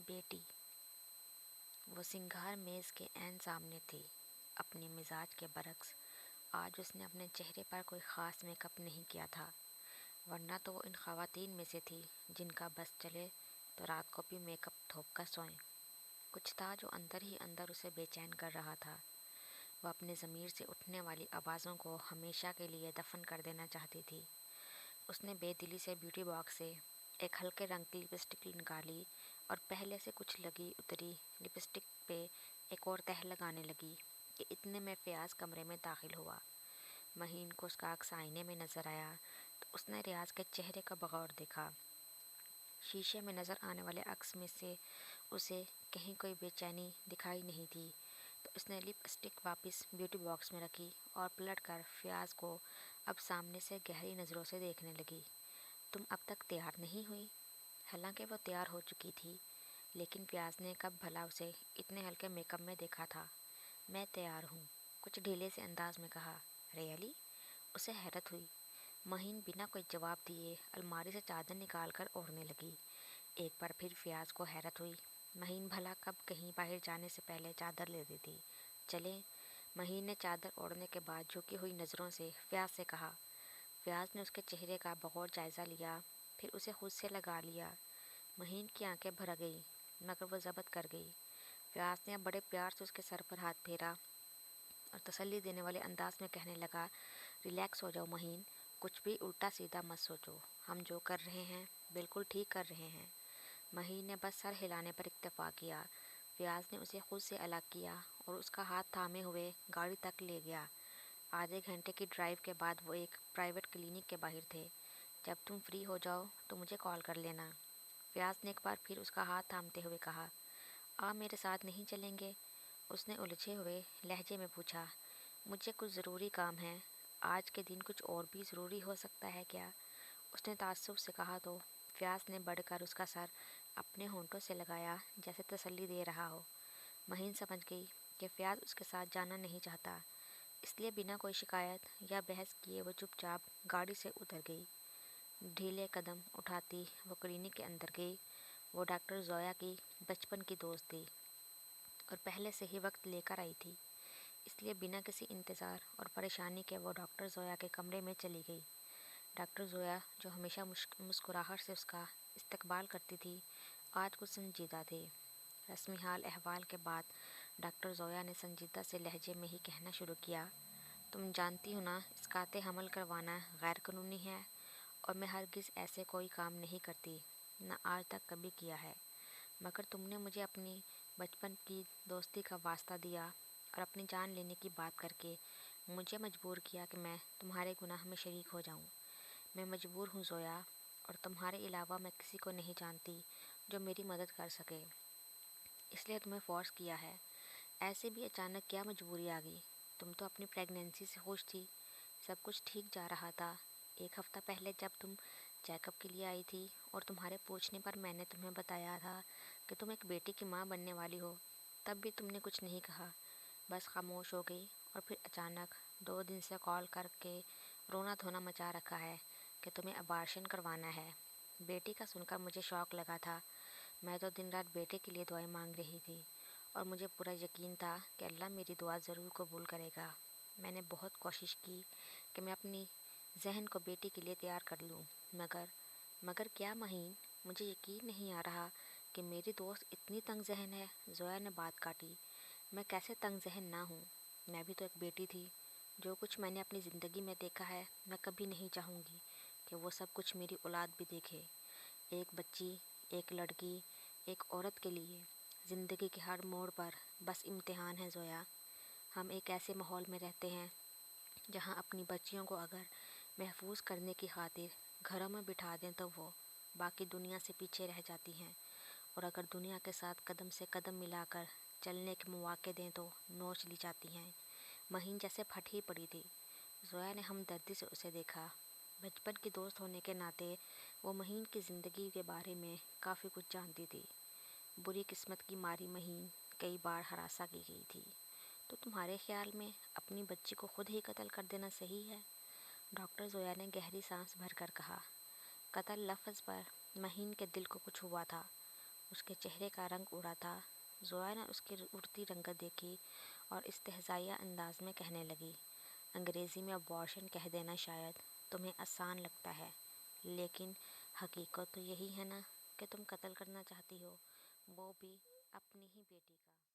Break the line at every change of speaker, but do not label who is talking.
بیٹی وہ سنگھار میز کے عین سامنے تھی۔ اپنے مزاج کے برعکس آج اس نے اپنے چہرے پر کوئی خاص میک اپ نہیں کیا تھا، ورنہ تو وہ ان خواتین میں سے تھی جن کا بس چلے تو رات کو بھی میک اپ تھوپ کر سوئیں۔ کچھ تھا جو اندر ہی اندر اسے بے چین کر رہا تھا۔ وہ اپنے ضمیر سے اٹھنے والی آوازوں کو ہمیشہ کے لیے دفن کر دینا چاہتی تھی۔ اس نے بے دلی سے بیوٹی باکس سے ایک ہلکے رنگ کی لپسٹک نکالی اور پہلے سے کچھ لگی اتری لپسٹک پہ ایک اور تہہ لگانے لگی کہ اتنے میں فیاض کمرے میں داخل ہوا۔ مہین کو اس کا عکس آئینے میں نظر آیا تو اس نے ریاض کے چہرے کا بغور دیکھا۔ شیشے میں نظر آنے والے عکس میں سے اسے کہیں کوئی بے چینی دکھائی نہیں تھی، تو اس نے لپ اسٹک واپس بیوٹی باکس میں رکھی اور پلٹ کر فیاض کو اب سامنے سے گہری نظروں سے دیکھنے لگی۔ تم اب تک تیار نہیں ہوئی؟ حالانکہ وہ تیار ہو چکی تھی، لیکن فیاض نے کب بھلا اسے اتنے ہلکے میک اپ میں دیکھا تھا؟ میں تیار ہوں، کچھ ڈھیلے سے انداز میں کہا۔ ریئلی؟ اسے حیرت ہوئی۔ مہین بنا کوئی جواب دیے الماری سے چادر نکال کر اوڑھنے لگی۔ ایک بار پھر فیاض کو حیرت ہوئی، مہین بھلا کب کہیں باہر جانے سے پہلے چادر لے دیتی۔ چلیں؟ مہین نے چادر اوڑھنے کے بعد جھکی ہوئی نظروں سے فیاض سے کہا۔ فیاض نے اس کے چہرے کا بغور جائزہ لیا، پھر اسے خود سے لگا لیا۔ مہین کی آنکھیں بھر گئی، مگر وہ ضبط کر گئی۔ فیاض نے بڑے پیار سے اس کے سر پر ہاتھ پھیرا اور تسلی دینے والے انداز میں کہنے لگا، ریلیکس ہو جاؤ مہین، کچھ بھی الٹا سیدھا مت سوچو، ہم جو کر رہے ہیں بالکل ٹھیک کر رہے ہیں۔ مہین نے بس سر ہلانے پر اکتفا کیا۔ فیاض نے اسے خود سے الگ کیا اور اس کا ہاتھ تھامے ہوئے گاڑی تک لے گیا۔ آدھے گھنٹے کی ڈرائیو کے بعد وہ ایک پرائیویٹ کلینک کے باہر تھے۔ جب تم فری ہو جاؤ تو مجھے کال کر لینا۔ فیاض نے ایک بار پھر اس کا ہاتھ تھامتے ہوئے کہا۔ آپ میرے ساتھ نہیں چلیں گے؟ اس نے الجھے ہوئے لہجے میں پوچھا۔ مجھے کچھ ضروری کام ہے۔ آج کے دن کچھ اور بھی ضروری ہو سکتا ہے کیا؟ اس نے تعصب سے کہا تو فیاض نے بڑھ کر اس کا سر اپنے ہونٹوں سے لگایا جیسے تسلی دے رہا ہو۔ مہین سمجھ گئی کہ فیاض اس کے ساتھ جانا نہیں چاہتا، اس لیے بنا کوئی شکایت یا بحث کیے وہ چپ چاپ گاڑی سے اتر گئی۔ ڈھیلے قدم اٹھاتی وہ کلینک کے اندر گئی۔ وہ ڈاکٹر زویا کی بچپن کی دوست تھی اور پہلے سے ہی وقت لے کر آئی تھی، اس لیے بنا کسی انتظار اور پریشانی کے وہ ڈاکٹر زویا کے کمرے میں چلی گئی۔ ڈاکٹر زویا جو ہمیشہ مسکراہٹ سے اس کا استقبال کرتی تھی، آج کچھ سنجیدہ تھی۔ رسمی حال احوال کے بعد ڈاکٹر زویا نے سنجیدہ سے لہجے میں ہی کہنا شروع کیا، تم جانتی ہو نا اسقاط حمل کروانا غیر قانونی ہے، اور میں ہرگز ایسے کوئی کام نہیں کرتی، نہ آج تک کبھی کیا ہے، مگر تم نے مجھے اپنی بچپن کی دوستی کا واسطہ دیا اور اپنی جان لینے کی بات کر کے مجھے مجبور کیا کہ میں تمہارے گناہ میں شریک ہو جاؤں۔ میں مجبور ہوں زویا، اور تمہارے علاوہ میں کسی کو نہیں جانتی جو میری مدد کر سکے، اس لیے تمہیں فورس کیا ہے۔ ایسے بھی اچانک کیا مجبوری آ گئی؟ تم تو اپنی پریگنینسی سے خوش تھی، سب کچھ ٹھیک جا رہا تھا۔ ایک ہفتہ پہلے جب تم چیک اپ کے لیے آئی تھی اور تمہارے پوچھنے پر میں نے تمہیں بتایا تھا کہ تم ایک بیٹی کی ماں بننے والی ہو، تب بھی تم نے کچھ نہیں کہا، بس خاموش ہو گئی، اور پھر اچانک 2 دن سے کال کر کے رونا دھونا مچا رکھا ہے کہ تمہیں ابارشن کروانا ہے۔ بیٹی کا سن کر مجھے شوق لگا تھا، میں تو دن رات بیٹے کے لیے دعائیں مانگ رہی تھی، اور مجھے پورا یقین تھا کہ اللہ میری دعا ضرور قبول کرے گا۔ میں نے بہت کوشش کی کہ میں اپنی ذہن کو بیٹی کے لیے تیار کر لوں، مگر کیا مہین، مجھے یقین نہیں آ رہا کہ میری دوست اتنی تنگ ذہن ہے۔ زویا نے بات کاٹی۔ میں کیسے تنگ ذہن نہ ہوں؟ میں بھی تو ایک بیٹی تھی۔ جو کچھ میں نے اپنی زندگی میں دیکھا ہے، میں کبھی نہیں چاہوں گی کہ وہ سب کچھ میری اولاد بھی دیکھے۔ ایک بچی، ایک لڑکی، ایک عورت کے لیے زندگی کے ہر موڑ پر بس امتحان ہے زویا۔ ہم ایک ایسے ماحول میں رہتے ہیں جہاں اپنی بچیوں کو اگر محفوظ کرنے کی خاطر گھروں میں بٹھا دیں تو وہ باقی دنیا سے پیچھے رہ جاتی ہیں، اور اگر دنیا کے ساتھ قدم سے قدم ملا کر چلنے کے مواقع دیں تو نوچ لی جاتی ہیں۔ مہین جیسے پھٹ ہی پڑی تھی۔ زویا نے ہمدردی سے اسے دیکھا۔ بچپن کی دوست ہونے کے ناطے وہ مہین کی زندگی کے بارے میں کافی کچھ جانتی تھی۔ بری قسمت کی ماری مہین کئی بار ہراساں کی گئی تھی۔ تو تمہارے خیال میں اپنی بچی کو خود ہی قتل کر دینا صحیح ہے؟ ڈاکٹر زویا نے گہری سانس بھر کر کہا۔ قتل لفظ پر مہین کے دل کو کچھ ہوا تھا۔ اس کے چہرے کا رنگ اڑا تھا۔ زویا نے اس کی اڑتی رنگت دیکھی اور استہزائیہ انداز میں کہنے لگی، انگریزی میں ابارشن کہہ دینا شاید تمہیں آسان لگتا ہے، لیکن حقیقت تو یہی ہے نا کہ تم قتل کرنا چاہتی ہو، وہ بھی اپنی ہی بیٹی کا۔